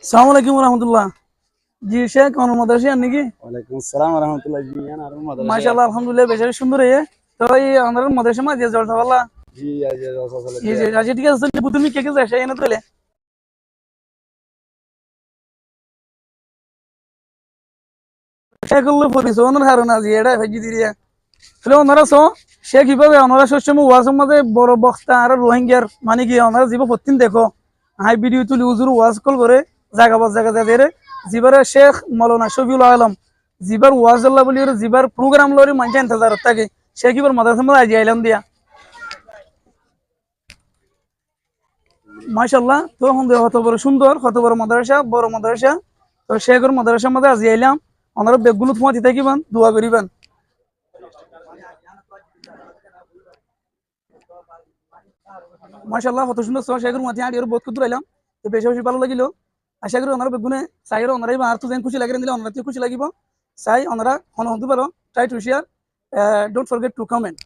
আসসালামু আলাইকুম রহমতুল্লাহ। জি শেখ অনুর মাদ্রাসা নাকি? ওয়ালাইকুম আসসালাম রহমতুল্লাহ জি আনা আর মাদ্রাসা মাশাআল্লাহ আলহামদুলিল্লাহ বেশ সুন্দর তো এই আমাদের মাদ্রাসা মা যে জলসা বলা জি আজ রসা এই যে আজ ঠিক আছে তুমি কে কে যাস এনে তোলে শেখ উল্লাহ পরিস ওনার হারুন আজি এটা ভেজি দিরিয়া তাহলে ওনারা সো সে কিভাবে ওনারা সবসময় ওয়াজের মধ্যে বড় বক্তা আর রোহিঙ্গার মানে কি ওনারা জীব প্রতিদিন দেখো হাই ভিডিও তুলি হুজুর ওয়াজ কল করে জায়গা বাজ জায়গা যাদের জিবারে শেখ মৌলানা শফিউল আলম জিবার ওয়াজ আল্লাহ বলি জিবার প্রোগ্রাম লরি মানছে ইন্তজার থাকে সে কিবার মাদ্রাসার মধ্যে আজি আইলাম দিয়া মাশাআল্লাহ তো সুন্দর কত বড় সুন্দর কত বড় মাদ্রাসা তো শেখর মাদ্রাসার মধ্যে আজি আইলাম ওনারা বেগগুলো তোমার দিতে কিবান দোয়া করিবেন মাশাআল্লাহ কত সুন্দর সহ শেখর মাঝে আড়ি বহুত কুতুর আইলাম তো বেশি বেশি ভালো লাগিল আশা করি ওনারা বেগুনে চাইরে ওনারাই আর তো যেন খুশি লাগে দিলে ওনারা খুশি লাগিব চাই ওনারা হন হতে পারো try to share don't forget to comment